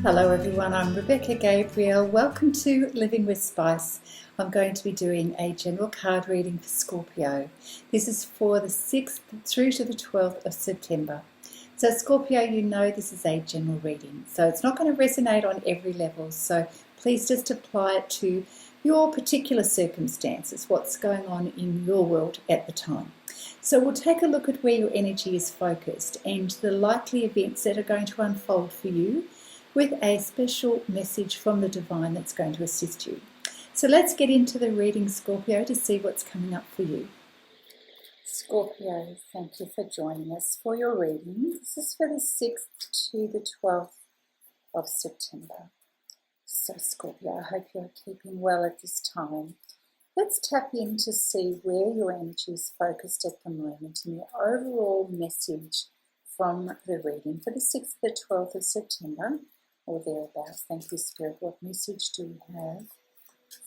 Hello everyone, I'm Rebecca Gabrielle. Welcome to Living with Spice. I'm going to be doing a general card reading for Scorpio. This is for the 6th through to the 12th of September. So Scorpio, you know this is a general reading, so it's not going to resonate on every level, so please just apply it to your particular circumstances, what's going on in your world at the time. So we'll take a look at where your energy is focused and the likely events that are going to unfold for you, with a special message from the divine that's going to assist you. So let's get into the reading, Scorpio, to see what's coming up for you. Scorpio, thank you for joining us for your reading. This is for the 6th to the 12th of September. So Scorpio, I hope you're keeping well at this time. Let's tap in to see where your energy is focused at the moment and the overall message from the reading for the 6th to the 12th of September. Or thereabouts. Thank you, Spirit. What message do we have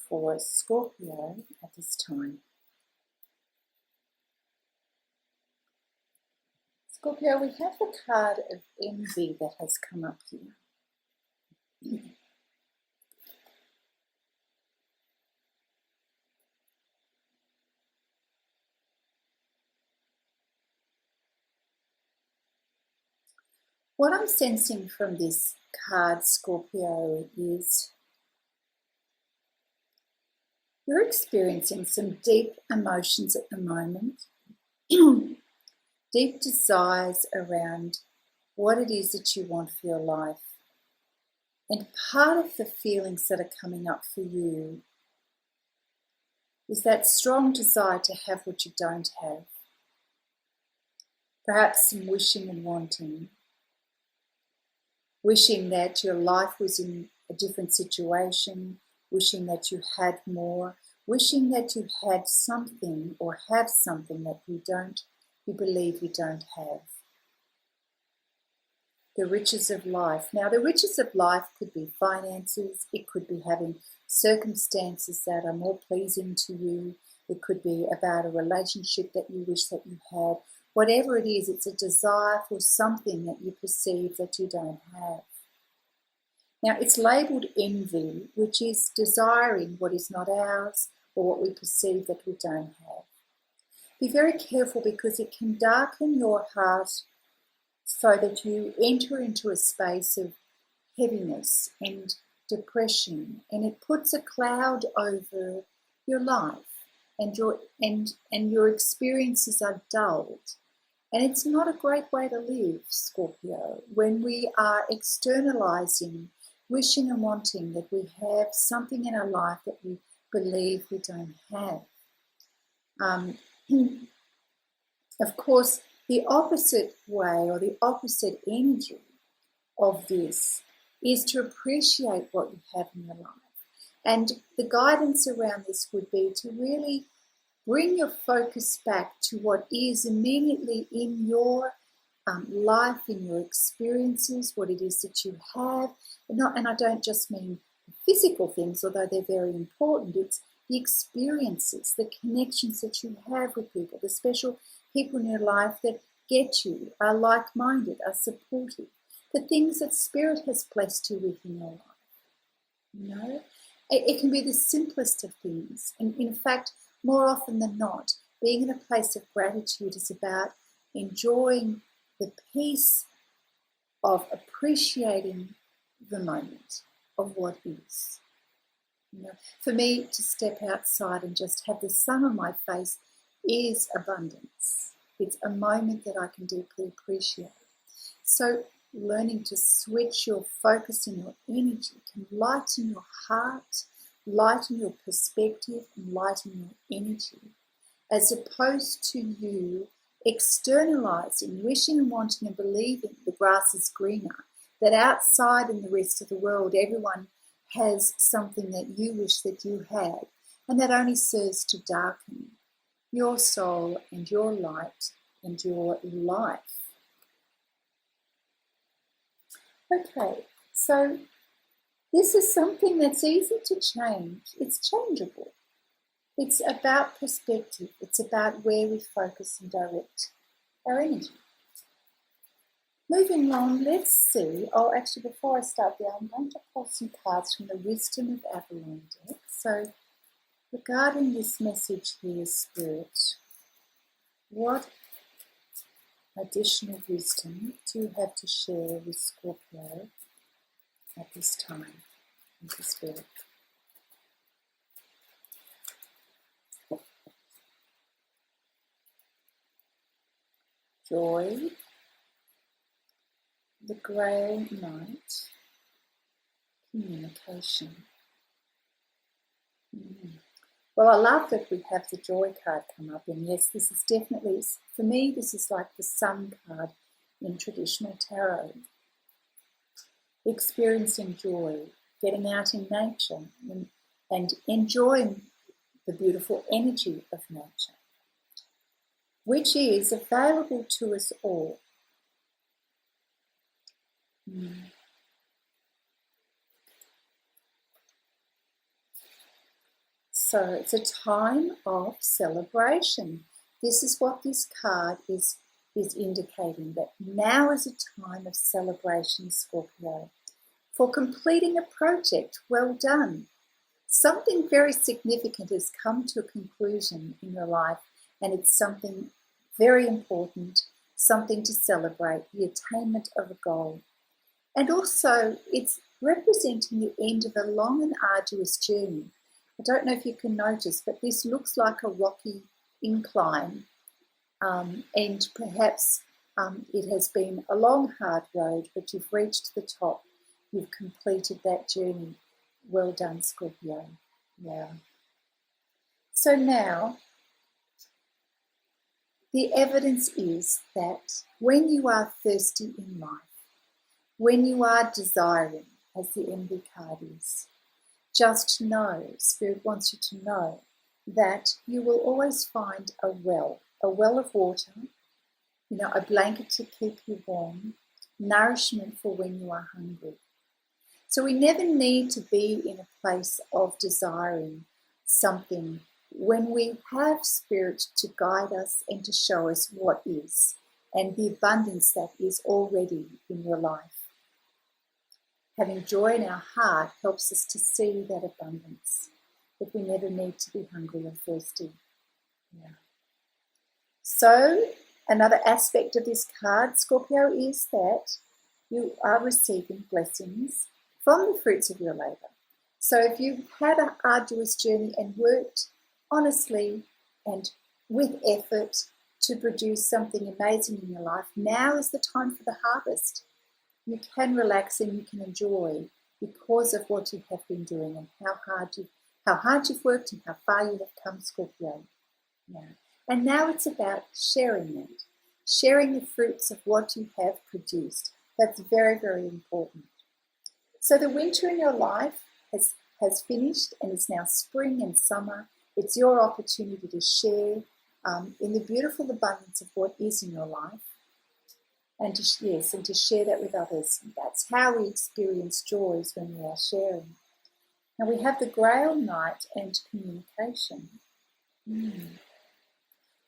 for Scorpio at this time? Scorpio, we have the card of envy that has come up here. What I'm sensing from this card, Scorpio, is you're experiencing some deep emotions at the moment, deep desires around what it is that you want for your life. And part of the feelings that are coming up for you is that strong desire to have what you don't have. Perhaps some wishing and wanting. Wishing that your life was in a different situation, wishing that you had more, wishing that you had something or have something that you believe you don't have. The riches of life. Now, the riches of life could be finances, it could be having circumstances that are more pleasing to you, it could be about a relationship that you wish that you had. Whatever it is, it's a desire for something that you perceive that you don't have. Now, it's labelled envy, which is desiring what is not ours or what we perceive that we don't have. Be very careful because it can darken your heart so that you enter into a space of heaviness and depression, and it puts a cloud over your life and your experiences are dulled. And it's not a great way to live, Scorpio, when we are externalizing, wishing and wanting that we have something in our life that we believe we don't have. Of course, the opposite way or the opposite energy of this is to appreciate what you have in your life. And the guidance around this would be to really bring your focus back to what is immediately in your life, in your experiences, what it is that you have. And I don't just mean physical things, although they're very important. It's the experiences, the connections that you have with people, the special people in your life that get you, are like-minded, are supportive, the things that Spirit has blessed you with in your life. You know, it can be the simplest of things. And in fact, more often than not, being in a place of gratitude is about enjoying the peace of appreciating the moment of what is. You know, for me, to step outside and just have the sun on my face is abundance. It's a moment that I can deeply appreciate. So learning to switch your focus and your energy can lighten your heart, lighten your perspective, and lighten your energy, as opposed to you externalizing, wishing and wanting and believing the grass is greener, that outside in the rest of the world everyone has something that you wish that you had, and that only serves to darken your soul and your light and your life. Okay, so this is something that's easy to change. It's changeable. It's about perspective. It's about where we focus and direct our energy. moving on, let's see. Oh, actually, before I start there, I'm going to pull some cards from the Wisdom of Avalon deck. So, regarding this message here, Spirit, what additional wisdom do you have to share with Scorpio at this time with the Spirit? Joy, the Grey Knight, communication. Well, I love that we have the Joy card come up, and yes, this is definitely, for me, this is like the Sun card in traditional tarot. Experiencing joy, getting out in nature and enjoying the beautiful energy of nature, which is available to us all. So it's a time of celebration. This is what this card is indicating, that now is a time of celebration, Scorpio. For completing a project, well done. Something very significant has come to a conclusion in your life, and it's something very important, something to celebrate, the attainment of a goal. And also, it's representing the end of a long and arduous journey. I don't know if you can notice, but this looks like a rocky incline, and perhaps it has been a long, hard road, but you've reached the top. You've completed that journey. Well done, Scorpio. Yeah. So now, the evidence is that when you are thirsty in life, when you are desiring, as the Envy card is, just know, Spirit wants you to know, that you will always find a well of water, a blanket to keep you warm, nourishment for when you are hungry. So we never need to be in a place of desiring something when we have Spirit to guide us and to show us what is, and the abundance that is already in your life. Having joy in our heart helps us to see that abundance, that we never need to be hungry or thirsty. Yeah. So, another aspect of this card, Scorpio, is that you are receiving blessings from the fruits of your labour. So if you've had an arduous journey and worked honestly and with effort to produce something amazing in your life, now is the time for the harvest. You can relax and you can enjoy because of what you have been doing and how hard you've worked and how far you have come, Scorpio. Yeah. And now it's about sharing it, sharing the fruits of what you have produced. That's very, very important. So the winter in your life has finished and it's now spring and summer. It's your opportunity to share in the beautiful abundance of what is in your life, and to share that with others. That's how we experience joys, when we are sharing. Now we have the Grail Knight and communication.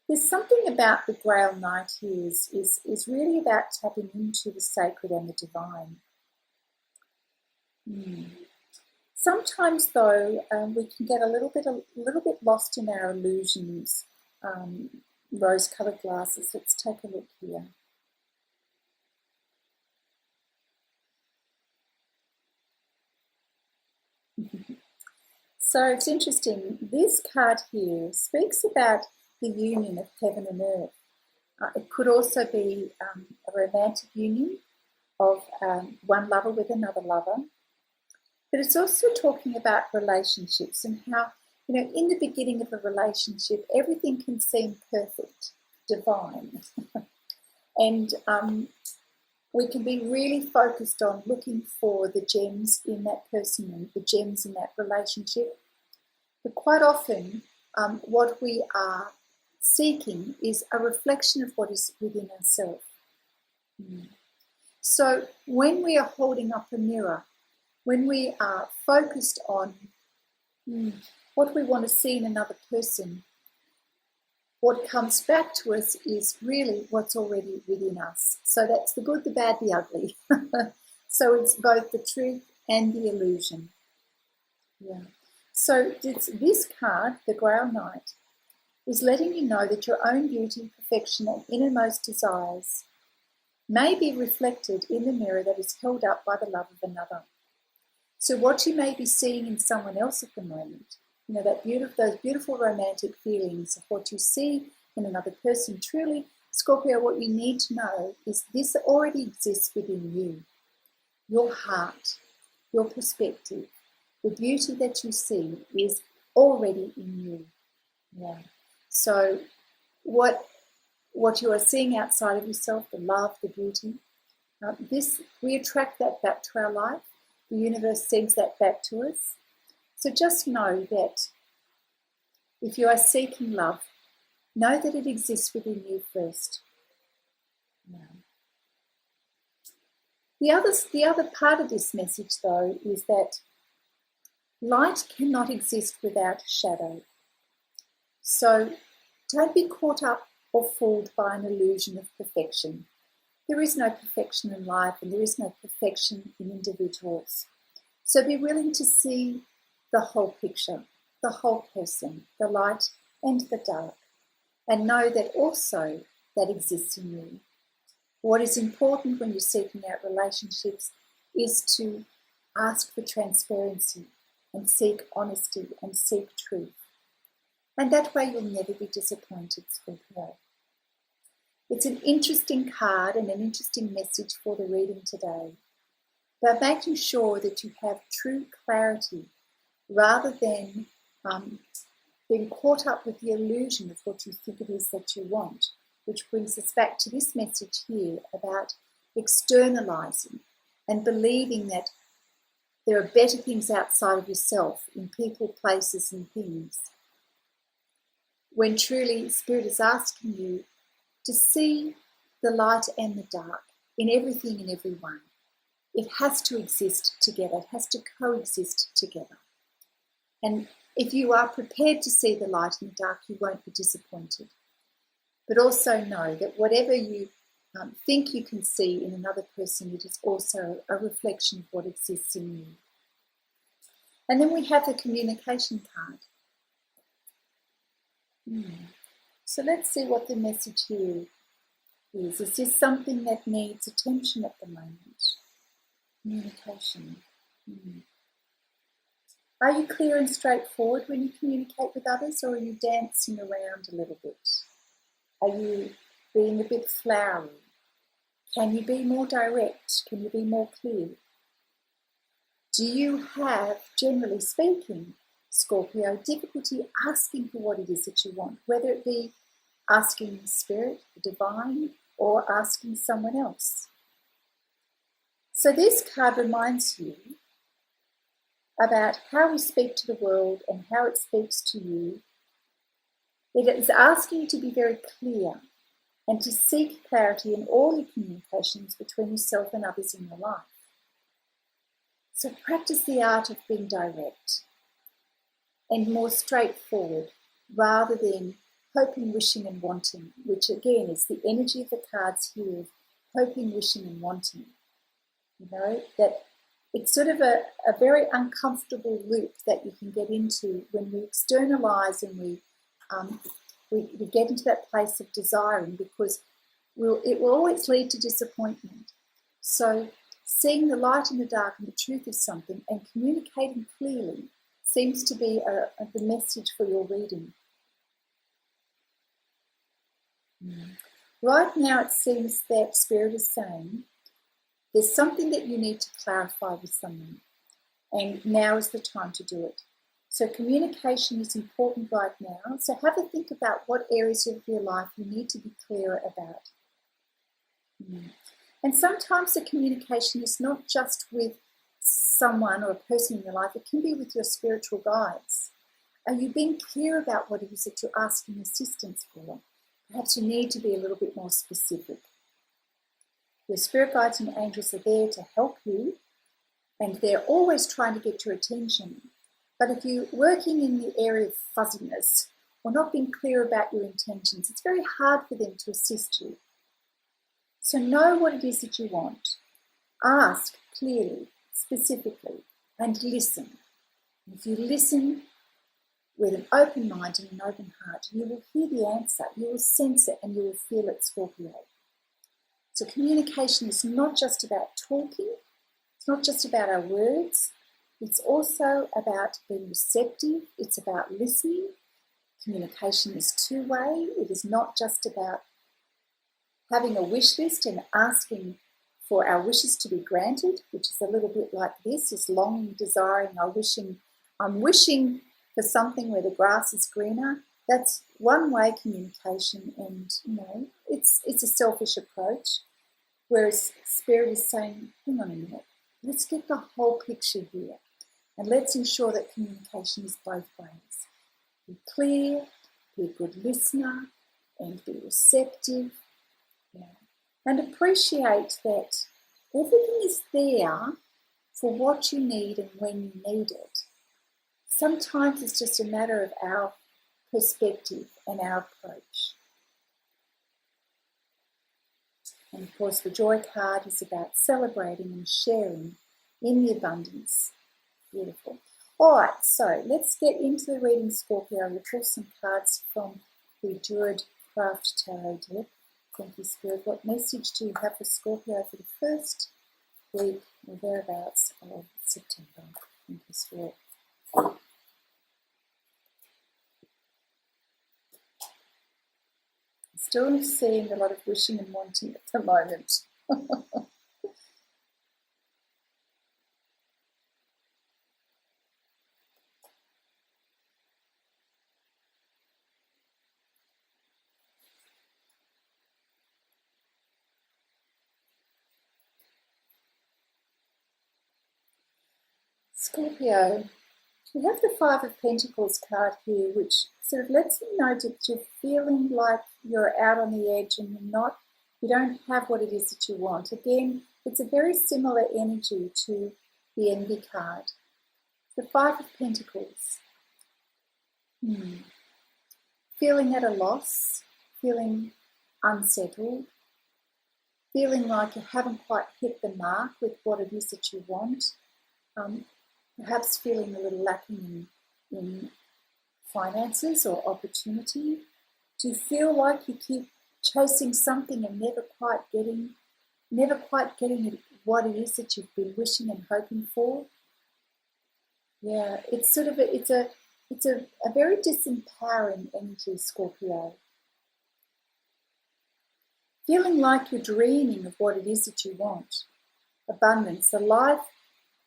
There's something about the Grail Knight here is really about tapping into the sacred and the divine. Sometimes, though, we can get a little bit lost in our illusions. Rose-coloured glasses. Let's take a look here. So it's interesting. This card here speaks about the union of heaven and earth. It could also be a romantic union of one lover with another lover. But it's also talking about relationships and how, in the beginning of a relationship, everything can seem perfect, divine. And we can be really focused on looking for the gems in that person and the gems in that relationship. But quite often, what we are seeking is a reflection of what is within ourselves. So when we are holding up a mirror, when we are focused on what we want to see in another person, what comes back to us is really what's already within us. So that's the good, the bad, the ugly. So it's both the truth and the illusion. Yeah. So this card, the Grail Knight, is letting you know that your own beauty, perfection, and innermost desires may be reflected in the mirror that is held up by the love of another. So what you may be seeing in someone else at the moment, those beautiful romantic feelings of what you see in another person, truly, Scorpio, what you need to know is this already exists within you. Your heart, your perspective, the beauty that you see is already in you. Yeah. So what you are seeing outside of yourself, the love, the beauty, we attract that back to our life. The universe sends that back to us. So just know that if you are seeking love, know that it exists within you first. Yeah. The other part of this message, though, is that light cannot exist without shadow. So don't be caught up or fooled by an illusion of perfection. There is no perfection in life, and there is no perfection in individuals. So be willing to see the whole picture, the whole person, the light and the dark, and know that also that exists in you. What is important when you're seeking out relationships is to ask for transparency and seek honesty and seek truth. And that way you'll never be disappointed, Scorpio. It's an interesting card and an interesting message for the reading today, but making sure that you have true clarity rather than being caught up with the illusion of what you think it is that you want, which brings us back to this message here about externalizing and believing that there are better things outside of yourself in people, places, and things, when truly Spirit is asking you to see the light and the dark in everything and everyone. It has to exist together. It has to coexist together. And if you are prepared to see the light and the dark, you won't be disappointed. But also know that whatever you think you can see in another person, it is also a reflection of what exists in you. And then we have the communication card. So let's see what the message here is. Is this something that needs attention at the moment? Communication. Are you clear and straightforward when you communicate with others, or are you dancing around a little bit? Are you being a bit flowery? Can you be more direct? Can you be more clear? Do you have, generally speaking, Scorpio, difficulty asking for what it is that you want, whether it be asking Spirit, the divine, or asking someone else? So this card reminds you about how we speak to the world and how it speaks to you. It is asking you to be very clear and to seek clarity in all your communications between yourself and others in your life. So practice the art of being direct and more straightforward rather than hoping, wishing and wanting, which again is the energy of the cards here of hoping, wishing and wanting. That it's sort of a very uncomfortable loop that you can get into when we externalize and we get into that place of desiring, because it will always lead to disappointment. So seeing the light and the dark and the truth of something and communicating clearly seems to be the message for your reading. Right now it seems that Spirit is saying there's something that you need to clarify with someone, and now is the time to do it. So communication is important right now. So have a think about what areas of your life you need to be clearer about. And sometimes the communication is not just with someone or a person in your life, it can be with your spiritual guides. Are you being clear about what it is that you're asking assistance for? Perhaps you need to be a little bit more specific. Your spirit guides and angels are there to help you, and they're always trying to get your attention. But if you're working in the area of fuzziness or not being clear about your intentions, it's very hard for them to assist you. So know what it is that you want. Ask clearly, specifically, and listen. If you listen with an open mind and an open heart, you will hear the answer, you will sense it, and you will feel it, Scorpio. So communication is not just about talking, it's not just about our words, it's also about being receptive, it's about listening. Communication is two-way. It is not just about having a wish list and asking for our wishes to be granted, which is a little bit like this, is longing, desiring, I'm wishing for something where the grass is greener. That's one-way communication, and it's a selfish approach. Whereas Spirit is saying, hang on a minute, let's get the whole picture here, and let's ensure that communication is both ways. Be clear, be a good listener, and be receptive. And appreciate that everything is there for what you need and when you need it. Sometimes it's just a matter of our perspective and our approach. And of course, the Joy card is about celebrating and sharing in the abundance. Beautiful. All right, so let's get into the reading, Scorpio. We'll pull some cards from the Druid Craft Tarot deck. Thank you, Spirit. What message do you have for Scorpio for the first week or thereabouts of September? Thank you, Spirit. Still seeing a lot of wishing and wanting at the moment. Scorpio, we have the Five of Pentacles card here, which sort of lets me know that you're feeling like you're out on the edge and you don't have what it is that you want. Again, it's a very similar energy to the Envy card. The Five of Pentacles. Feeling at a loss, feeling unsettled, feeling like you haven't quite hit the mark with what it is that you want. Perhaps feeling a little lacking in finances or opportunity. Do you feel like you keep chasing something and never quite getting what it is that you've been wishing and hoping for? Yeah, it's sort of it's a very disempowering energy, Scorpio. Feeling like you're dreaming of what it is that you want. Abundance, a life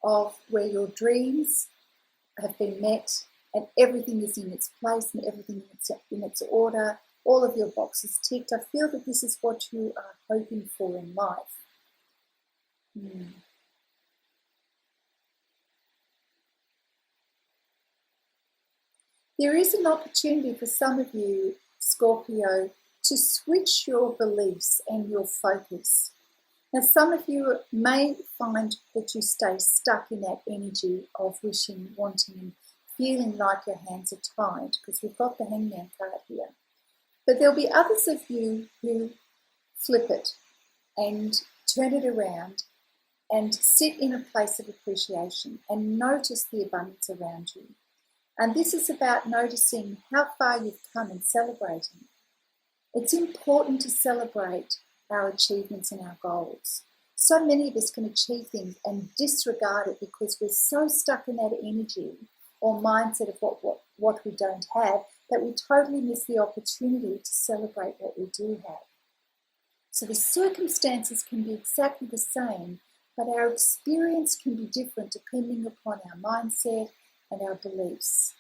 of where your dreams have been met and everything is in its place and everything in its order, all of your boxes ticked. I feel that this is what you are hoping for in life. There is an opportunity for some of you, Scorpio, to switch your beliefs and your focus. Now, some of you may find that you stay stuck in that energy of wishing, wanting, and feeling like your hands are tied, because we've got the Hangman card here. But there'll be others of you who flip it and turn it around and sit in a place of appreciation and notice the abundance around you. And this is about noticing how far you've come and celebrating. It's important to celebrate our achievements and our goals. So many of us can achieve things and disregard it because we're so stuck in that energy or mindset of what we don't have that we totally miss the opportunity to celebrate what we do have. So the circumstances can be exactly the same, but our experience can be different depending upon our mindset and our beliefs.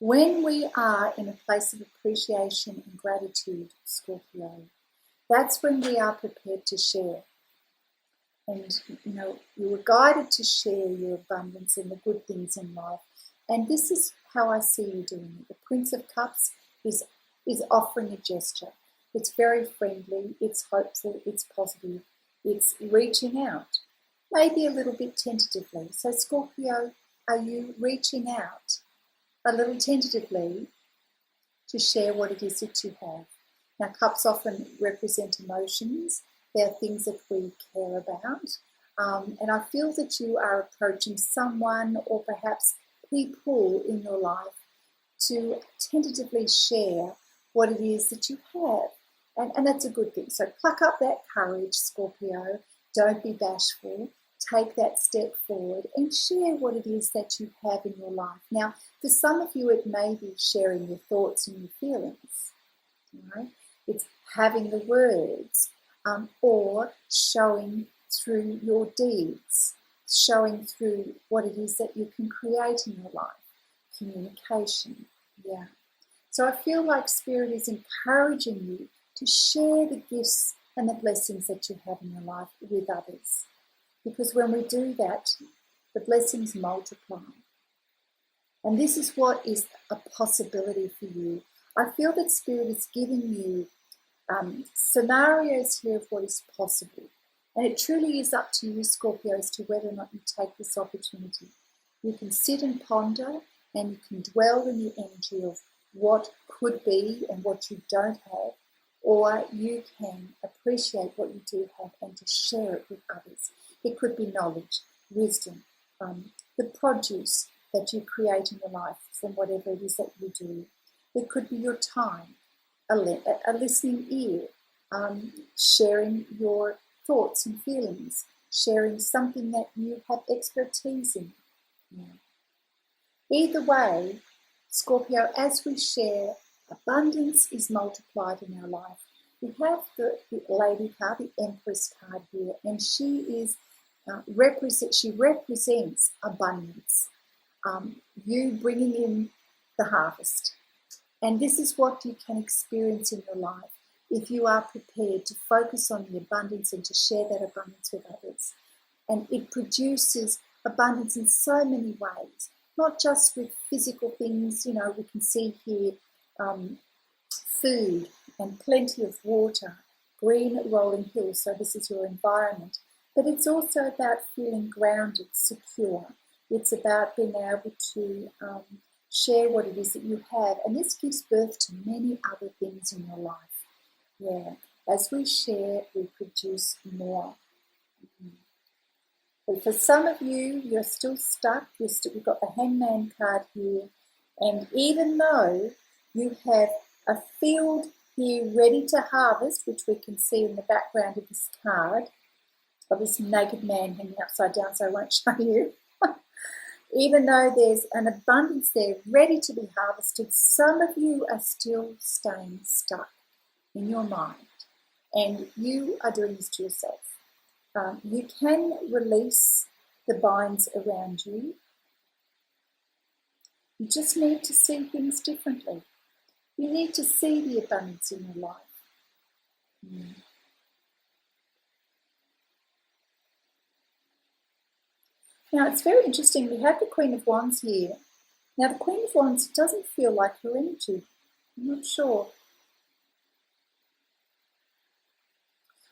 When we are in a place of appreciation and gratitude, Scorpio, that's when we are prepared to share. And, you were guided to share your abundance and the good things in life. And this is how I see you doing it. The Prince of Cups is offering a gesture. It's very friendly, it's hopeful, it's positive, it's reaching out, maybe a little bit tentatively. So, Scorpio, are you reaching out a little tentatively to share what it is that you have. Now, cups often represent emotions. They are things that we care about. And I feel that you are approaching someone or perhaps people in your life to tentatively share what it is that you have. And that's a good thing. So pluck up that courage, Scorpio. Don't be bashful. Take that step forward and share what it is that you have in your life. Now, for some of you, it may be sharing your thoughts and your feelings. Right? It's having the words or showing through your deeds, showing through what it is that you can create in your life. Communication, yeah. So I feel like Spirit is encouraging you to share the gifts and the blessings that you have in your life with others. Because when we do that, the blessings multiply. And this is what is a possibility for you. I feel that Spirit is giving you scenarios here of what is possible. And it truly is up to you, Scorpio, as to whether or not you take this opportunity. You can sit and ponder and you can dwell in the energy of what could be and what you don't have, or you can appreciate what you do have and to share it with others. It could be knowledge, wisdom, the produce that you create in your life from whatever it is that you do. It could be your time, a listening ear, sharing your thoughts and feelings, sharing something that you have expertise in. Yeah. Either way, Scorpio, as we share, abundance is multiplied in our life. We have the Lady card, the Empress card here, and she is she represents abundance. You bringing in the harvest, and this is what you can experience in your life if you are prepared to focus on the abundance and to share that abundance with others. And it produces abundance in so many ways, not just with physical things. You know, we can see here food and plenty of water, green rolling hills, so this is your environment. But it's also about feeling grounded, secure. It's about being able to share what it is that you have. And this gives birth to many other things in your life. Yeah, as we share, we produce more. But for some of you, you're still stuck. We've got the Hangman card here. And even though you have a field here ready to harvest, which we can see in the background of this card, of this naked man hanging upside down, so I won't show you. Even though there's an abundance there ready to be harvested, some of you are still staying stuck in your mind. And you are doing this to yourself. You can release the binds around you. You just need to see things differently. You need to see the abundance in your life. Now, it's very interesting. We have the Queen of Wands here. Now, the Queen of Wands doesn't feel like your energy. I'm not sure.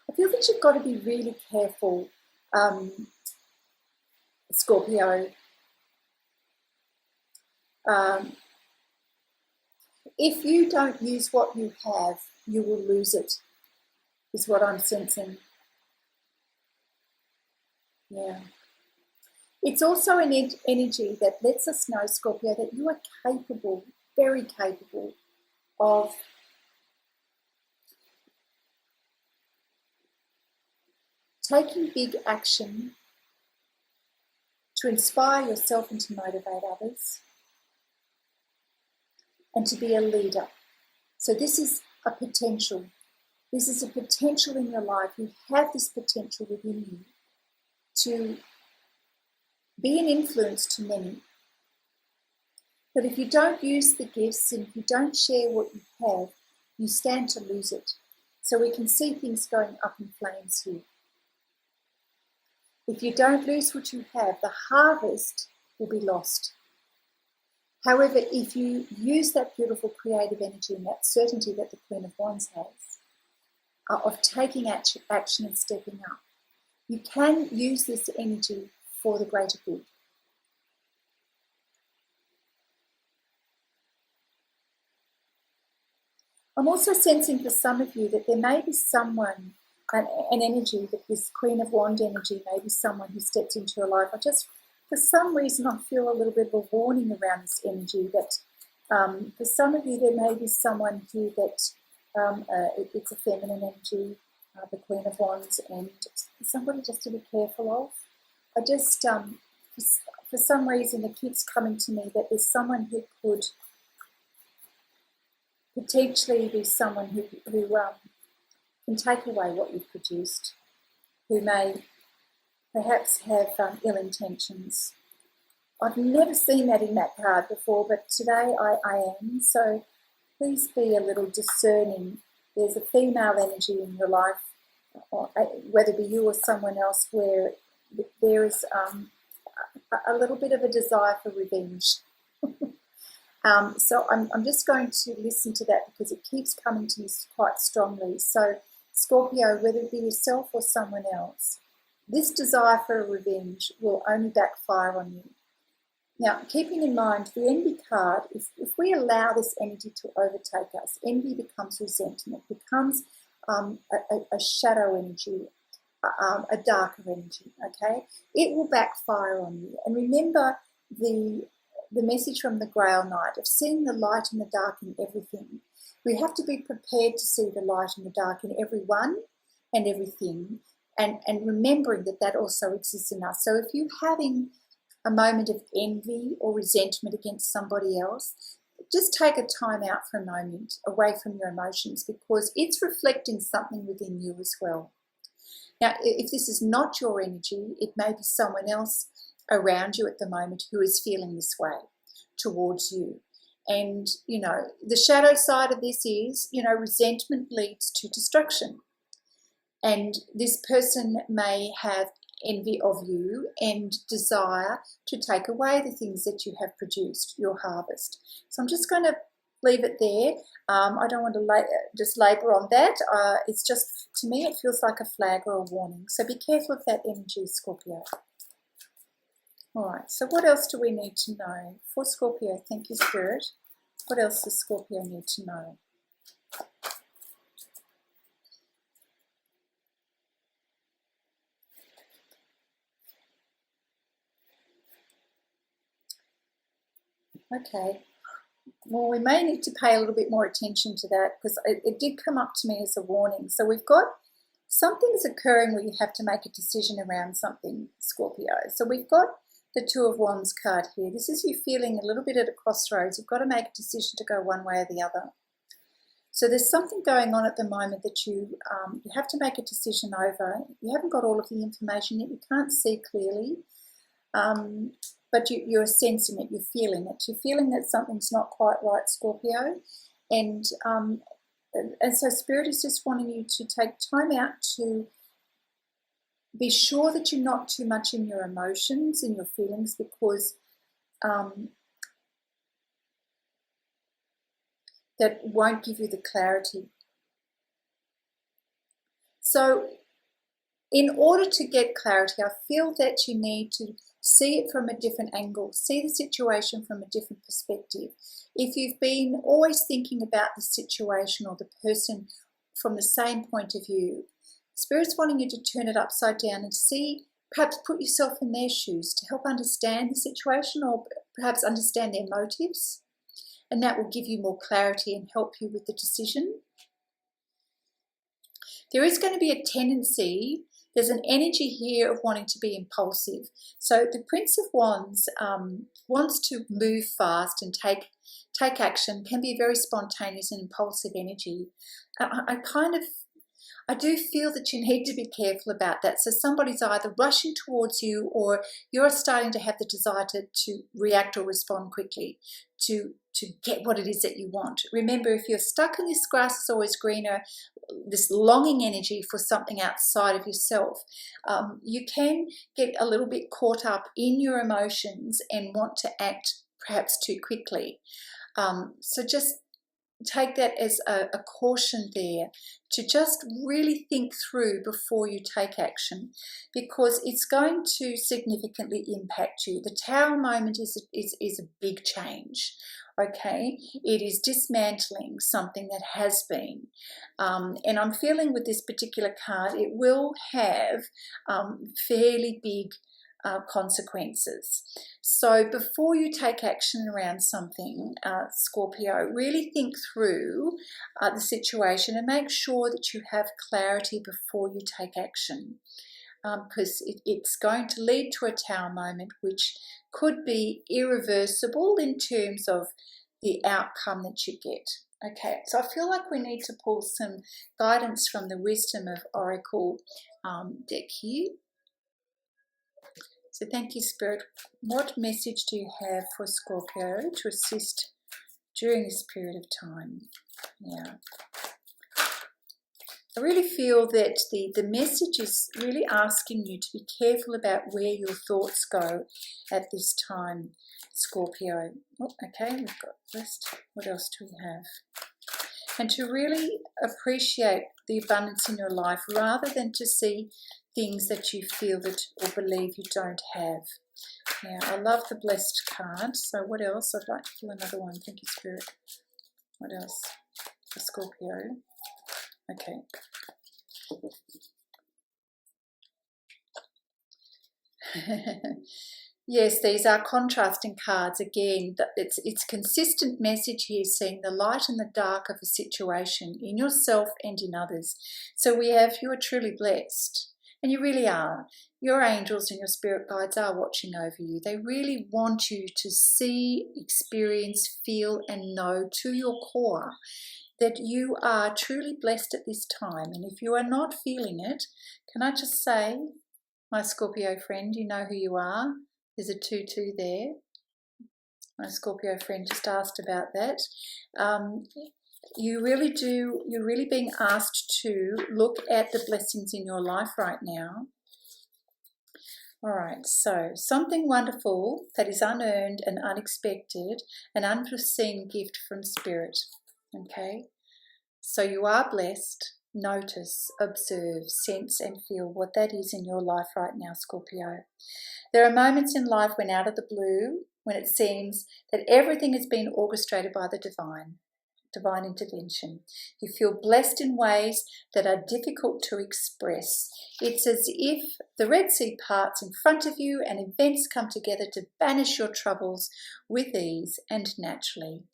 I feel that you've got to be really careful, Scorpio. If you don't use what you have, you will lose it, is what I'm sensing. Yeah. It's also an energy that lets us know, Scorpio, that you are capable, very capable of taking big action to inspire yourself and to motivate others and to be a leader. So this is a potential. This is a potential in your life. You have this potential within you to be an influence to many. But if you don't use the gifts and if you don't share what you have, you stand to lose it. So we can see things going up in flames here. If you don't lose what you have, the harvest will be lost. However, if you use that beautiful creative energy and that certainty that the Queen of Wands has, of taking action and stepping up, you can use this energy for the greater good. I'm also sensing for some of you that there may be someone, an energy, that this Queen of Wand energy may be someone who steps into your life. For some reason, I feel a little bit of a warning around this energy that for some of you, there may be someone here that it's a feminine energy, the Queen of Wands, and somebody just to be careful of. I just, for some reason, it keeps coming to me that there's someone who could potentially be someone who can take away what you've produced, who may perhaps have ill intentions. I've never seen that in that card before, but today I am, so please be a little discerning. There's a female energy in your life, whether it be you or someone else, where there is a little bit of a desire for revenge. So I'm just going to listen to that because it keeps coming to me quite strongly. So Scorpio, whether it be yourself or someone else, this desire for revenge will only backfire on you. Now, keeping in mind the envy card, if we allow this energy to overtake us, envy becomes resentment, becomes a shadow energy, a darker energy, okay? It will backfire on you. And remember the message from the Grail Knight of seeing the light and the dark in everything. We have to be prepared to see the light and the dark in everyone and everything, and remembering that also exists in us. So if you're having a moment of envy or resentment against somebody else, just take a time out for a moment away from your emotions, because it's reflecting something within you as well. Now, if this is not your energy, it may be someone else around you at the moment who is feeling this way towards you. And, the shadow side of this is, resentment leads to destruction. And this person may have envy of you and desire to take away the things that you have produced, your harvest. So I'm just going to leave it there. I don't want to just labour on that. It's just, to me, it feels like a flag or a warning. So be careful of that energy, Scorpio. All right, so what else do we need to know? For Scorpio, thank you, Spirit. What else does Scorpio need to know? Okay, well, we may need to pay a little bit more attention to that, because it did come up to me as a warning. So we've got something's occurring where you have to make a decision around something, Scorpio. So we've got the Two of Wands card here. This is you feeling a little bit at a crossroads. You've got to make a decision to go one way or the other. So there's something going on at the moment that you have to make a decision over. You haven't got all of the information yet. You can't see clearly. But you're sensing it, you're feeling it. You're feeling that something's not quite right, Scorpio. And so Spirit is just wanting you to take time out to be sure that you're not too much in your emotions and your feelings, because that won't give you the clarity. So in order to get clarity, I feel that you need to see it from a different angle, see the situation from a different perspective. If you've been always thinking about the situation or the person from the same point of view, Spirit's wanting you to turn it upside down and see, perhaps put yourself in their shoes to help understand the situation, or perhaps understand their motives, and that will give you more clarity and help you with the decision. There is going to be a tendency, there's an energy here of wanting to be impulsive. So the Prince of Wands wants to move fast and take action, can be a very spontaneous and impulsive energy. I do feel that you need to be careful about that. So somebody's either rushing towards you, or you're starting to have the desire to react or respond quickly to get what it is that you want. Remember, if you're stuck in this grass is always greener, this longing energy for something outside of yourself, you can get a little bit caught up in your emotions and want to act perhaps too quickly. So just take that as a caution there, to just really think through before you take action, because it's going to significantly impact you. The Tower moment is a big change. Okay, it is dismantling something that has been, and I'm feeling with this particular card it will have fairly big consequences. So before you take action around something, Scorpio, really think through the situation and make sure that you have clarity before you take action, because it's going to lead to a Tower moment which could be irreversible in terms of the outcome that you get. Okay, so I feel like we need to pull some guidance from the Wisdom of Oracle deck here. So thank you, Spirit. What message do you have for Scorpio to assist during this period of time? Yeah. I really feel that the message is really asking you to be careful about where your thoughts go at this time, Scorpio. Oh, okay, we've got rest. What else do we have? And to really appreciate the abundance in your life rather than to see things that you feel that or believe you don't have. Now, I love the Blessed card. So what else? I'd like to pull another one. Thank you, Spirit. What else for Scorpio? Okay. Yes, these are contrasting cards again. It's consistent message here, seeing the light and the dark of a situation in yourself and in others. So we have, you are truly blessed, and you really are. Your angels and your spirit guides are watching over you. They really want you to see, experience, feel, and know to your core that you are truly blessed at this time. And if you are not feeling it, can I just say, my Scorpio friend, you know who you are. There's a 2-2 there. My Scorpio friend just asked about that. You really do, you're really being asked to look at the blessings in your life right now. All right, so something wonderful that is unearned and unexpected, an unforeseen gift from Spirit. Okay, so you are blessed. Notice, observe, sense and feel what that is in your life right now, Scorpio. There are moments in life when out of the blue, when it seems that everything has been orchestrated by the divine intervention. You feel blessed in ways that are difficult to express. It's as if the Red Sea parts in front of you and events come together to banish your troubles with ease and naturally.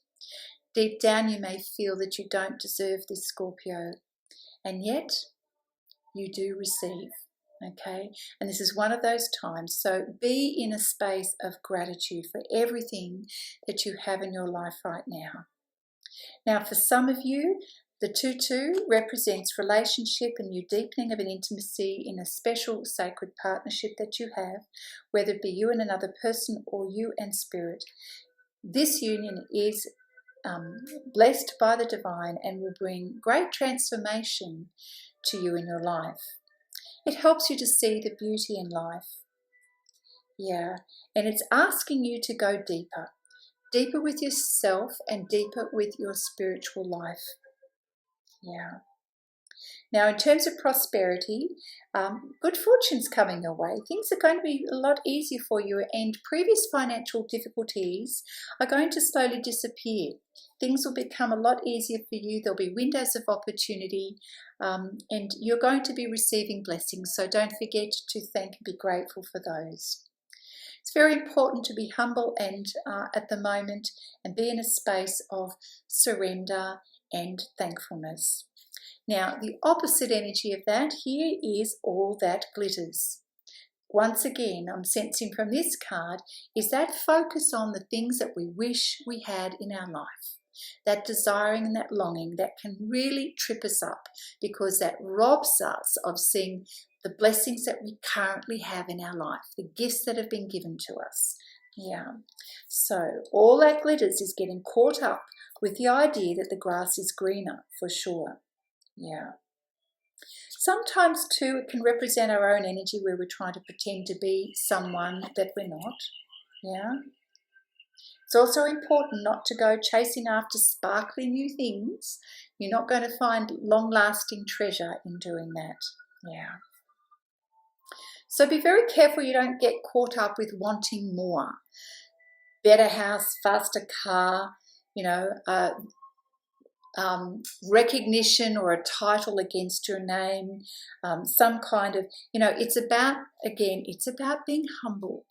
Deep down you may feel that you don't deserve this, Scorpio, and yet you do receive. Okay, and this is one of those times, so be in a space of gratitude for everything that you have in your life right now. Now, for some of you, the 2-2 represents relationship and you deepening of an intimacy in a special sacred partnership that you have, whether it be you and another person or you and Spirit. This union is blessed by the divine and will bring great transformation to you in your life. It helps you to see the beauty in life. Yeah, and it's asking you to go deeper. Deeper with yourself and deeper with your spiritual life. Yeah. Now, in terms of prosperity, good fortune's coming your way. Things are going to be a lot easier for you, and previous financial difficulties are going to slowly disappear. Things will become a lot easier for you. There'll be windows of opportunity, and you're going to be receiving blessings. So don't forget to thank and be grateful for those. It's very important to be humble and at the moment and be in a space of surrender and thankfulness. Now, the opposite energy of that here is all that glitters. Once again, I'm sensing from this card is that focus on the things that we wish we had in our life. That desiring and that longing that can really trip us up because that robs us of seeing the blessings that we currently have in our life, the gifts that have been given to us. Yeah. So all that glitters is getting caught up with the idea that the grass is greener for sure. Yeah. Sometimes too it can represent our own energy where we're trying to pretend to be someone that we're not. Yeah. It's also important not to go chasing after sparkly new things. You're not going to find long-lasting treasure in doing that. Yeah. So be very careful you don't get caught up with wanting more. Better house, faster car, recognition or a title against your name, some kind of, it's about being humble.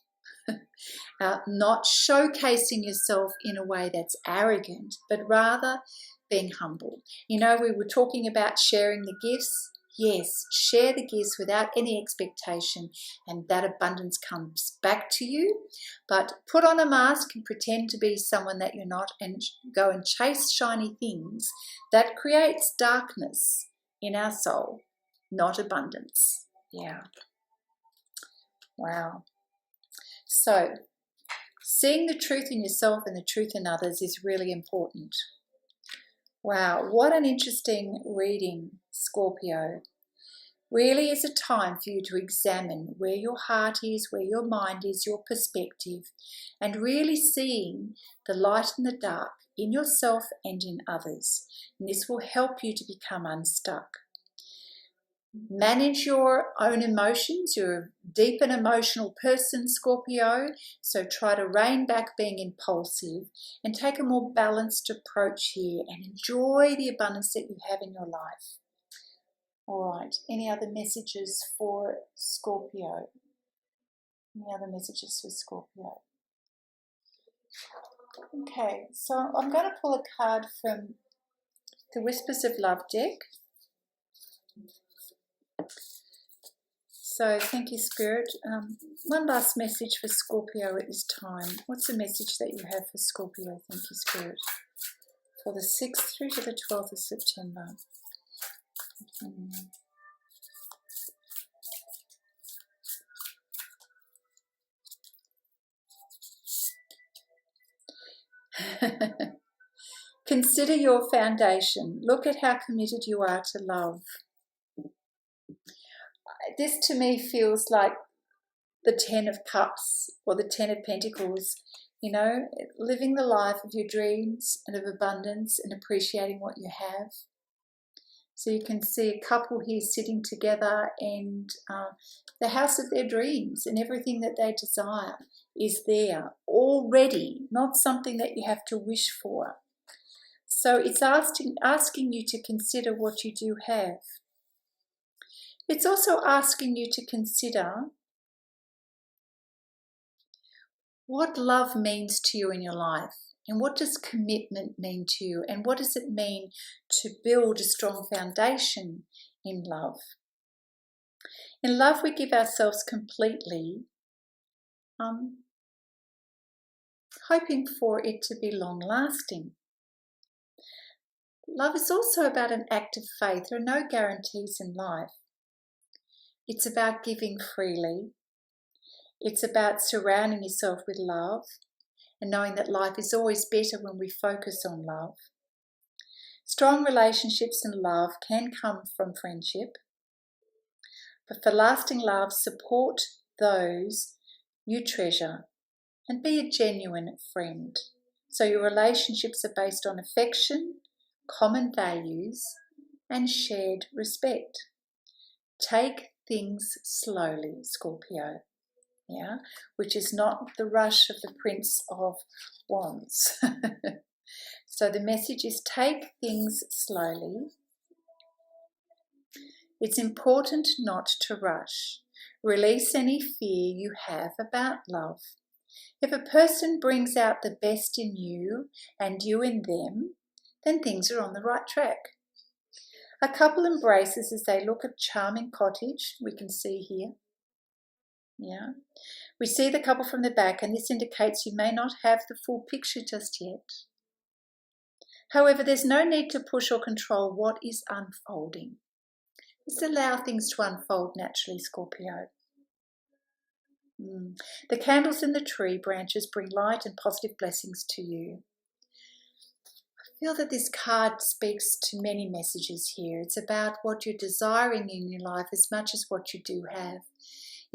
Not showcasing yourself in a way that's arrogant, but rather being humble. We were talking about sharing the gifts. Yes, share the gifts without any expectation, and that abundance comes back to you. But put on a mask and pretend to be someone that you're not, and go and chase shiny things. That creates darkness in our soul, not abundance. Yeah. Wow. So, seeing the truth in yourself and the truth in others is really important. Wow, what an interesting reading, Scorpio. Really is a time for you to examine where your heart is, where your mind is, your perspective, and really seeing the light and the dark in yourself and in others. And this will help you to become unstuck. Manage your own emotions. You're a deep and emotional person, Scorpio, so try to rein back being impulsive and take a more balanced approach here and enjoy the abundance that you have in your life. All right, any other messages for Scorpio? Any other messages for Scorpio? Okay, so I'm going to pull a card from the Whispers of Love deck. So thank you, Spirit. One last message for Scorpio at this time. What's the message that you have for Scorpio? Thank you, Spirit. For the 6th through to the 12th of September. Consider your foundation. Look at how committed you are to love. This to me feels like the 10 of Cups or the 10 of Pentacles, living the life of your dreams and of abundance and appreciating what you have. So you can see a couple here sitting together and the house of their dreams and everything that they desire is there already, not something that you have to wish for. So it's asking you to consider what you do have. It's also asking you to consider what love means to you in your life, and what does commitment mean to you, and what does it mean to build a strong foundation in love. In love, we give ourselves completely, hoping for it to be long-lasting. Love is also about an act of faith. There are no guarantees in life. It's about giving freely. It's about surrounding yourself with love and knowing that life is always better when we focus on love. Strong relationships and love can come from friendship, but for lasting love, support those you treasure and be a genuine friend. So your relationships are based on affection, common values, and shared respect. Take things slowly, Scorpio. Yeah, which is not the rush of the Prince of Wands. So the message is take things slowly. It's important not to rush. Release any fear you have about love. If a person brings out the best in you and you in them, then things are on the right track. A couple embraces as they look at charming cottage, we can see here. Yeah, we see the couple from the back, and this indicates you may not have the full picture just yet. However, there's no need to push or control what is unfolding. Just allow things to unfold naturally, Scorpio. The candles in the tree branches bring light and positive blessings to you. I feel that this card speaks to many messages here. It's about what you're desiring in your life as much as what you do have.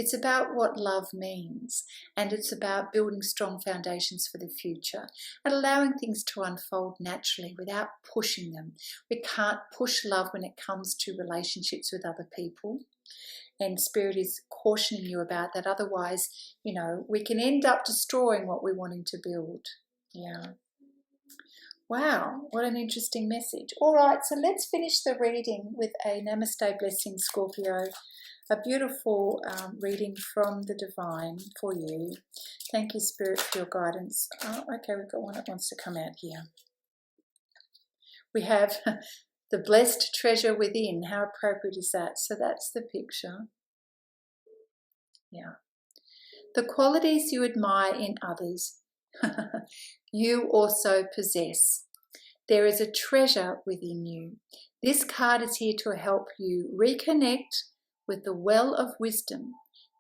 It's about what love means, and it's about building strong foundations for the future and allowing things to unfold naturally without pushing them. We can't push love when it comes to relationships with other people, and Spirit is cautioning you about that. Otherwise, we can end up destroying what we're wanting to build. Yeah. Wow, what an interesting message. All right, so let's finish the reading with a Namaste blessing, Scorpio. A beautiful reading from the Divine for you. Thank you, Spirit, for your guidance. Oh, okay, we've got one that wants to come out here. We have the blessed treasure within. How appropriate is that? So that's the picture. Yeah. The qualities you admire in others, you also possess. There is a treasure within you. This card is here to help you reconnect with the well of wisdom,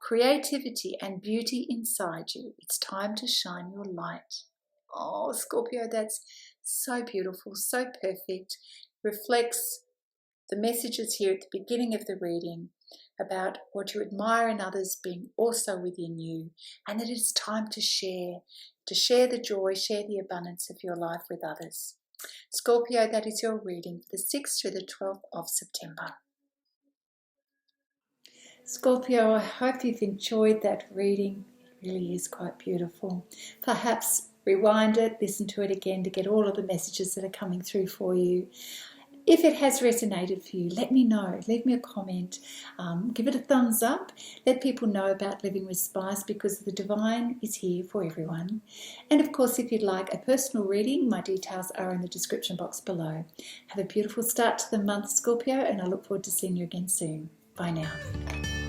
creativity, and beauty inside you. It's time to shine your light. Oh, Scorpio, that's so beautiful, so perfect. Reflects the messages here at the beginning of the reading about what you admire in others being also within you, and that it's time to share the joy, share the abundance of your life with others. Scorpio, that is your reading for the 6th through the 12th of September. Scorpio, I hope you've enjoyed that reading. It really is quite beautiful. Perhaps rewind it, listen to it again to get all of the messages that are coming through for you. If it has resonated for you, let me know. Leave me a comment. Give it a thumbs up. Let people know about Living with Spice, because the Divine is here for everyone. And of course, if you'd like a personal reading, my details are in the description box below. Have a beautiful start to the month, Scorpio, and I look forward to seeing you again soon. Bye now.